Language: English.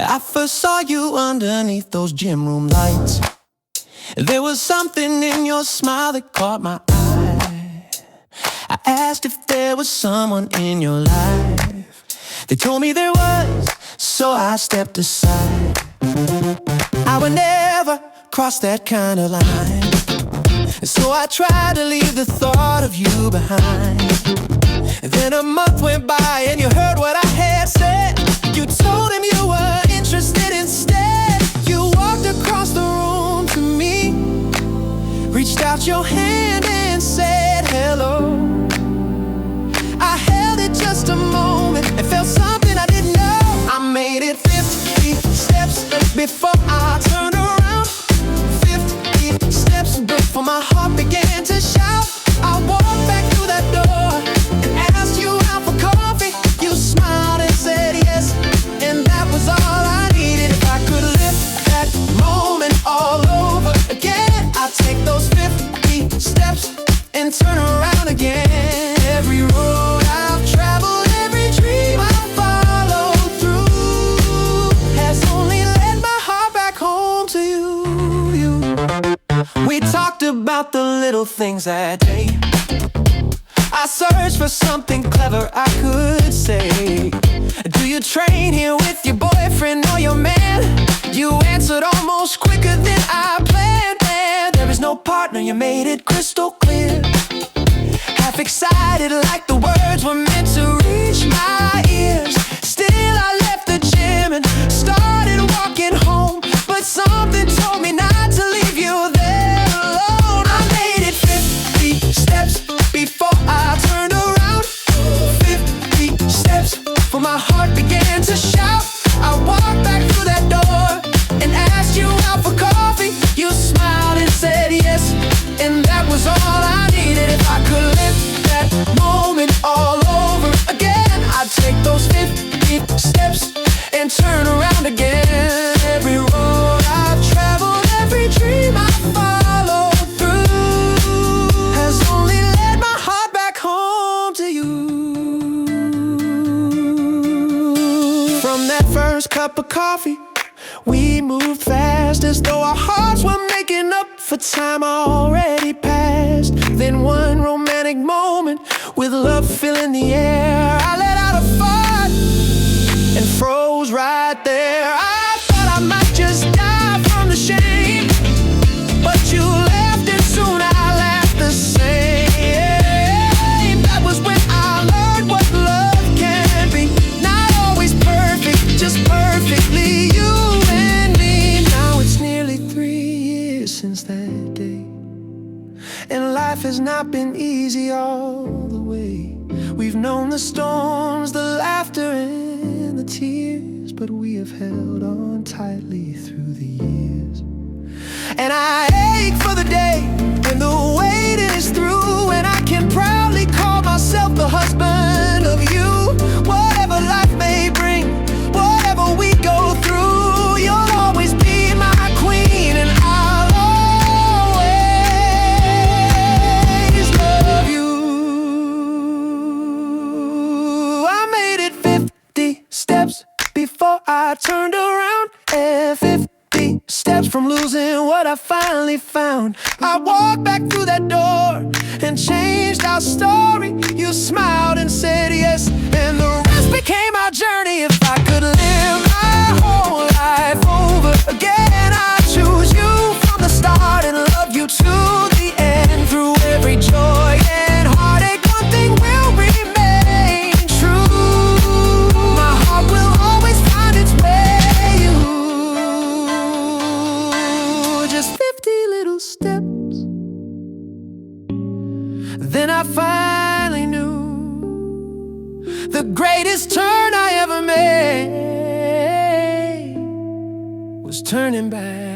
I first saw you underneath those gym room lights. There was something in your smile that caught my eye. I asked if there was someone in your life. They told me there was, so I stepped aside. I would never cross that kind of line, so I tried to leave the thought of you behind. Then a month went by and you heard what I had said. You told him you were interested instead. You walked across the room to me, reached out your hand and said hello. I held it just a moment and felt something I didn't know. I made it 50 steps before I turned around. 50 steps before my heart began to shout. I walked back through that door and asked you out for coffee. You smiled and said yes, and that was all I needed. If I could live that moment all over again, I'd take those 50 steps and turn around again. Every road I've traveled, every dream I followed through has only led my heart back home to you. We talked about the little things that day. I searched for something clever I could say. Do you train here with your boyfriend or your man? You answered almost quicker than I planned. Man, there is no partner, you made it crystal clear. Half excited like the words were meant to reach my ears. Still I left the gym and started walking home, but something told me not to leave you there alone. I made it 50 steps before I turned around. 50 steps before my heart began to shout. I walked back through that door and asked you out for coffee. You smiled and said yes, and that was all I needed. If I could live that moment all over again, I'd take those 50 steps and turn around again. Every road I've traveled, every dream I followed through has only led my heart back home to you. From that first cup of coffee, we moved fast as though our hearts were making up for time already passed. Then one romantic moment with love filling the air, I let out a fart and froze right there. I thought I might just die from the shame, but you laughed and soon I laughed the same. That was when I learned what love can be. Not always perfect, just perfectly you and me. Now it's nearly 3 years since that day, and life has not been easy all the way. We've known the storms, the laughter and the tears, but we have held on tightly through the years. And I ache for the day when the waiting is through, and I can proudly call myself the husband of you. Whatever life may bring, whatever we go through, you'll always be my queen, and I'll always love you. I made it 50 steps before I turned around, and 50 steps from losing what I finally found. I walked back through that door and changed our story. You smiled and said yes, and the rest became our journey. If I could live my whole life over again, I'd choose you from the start and love you to the end. Through every joy and heartache, one thing will remain true. My heart will always find its way. You, just 50 little steps. Then I finally knew the greatest turn I ever made was turning back.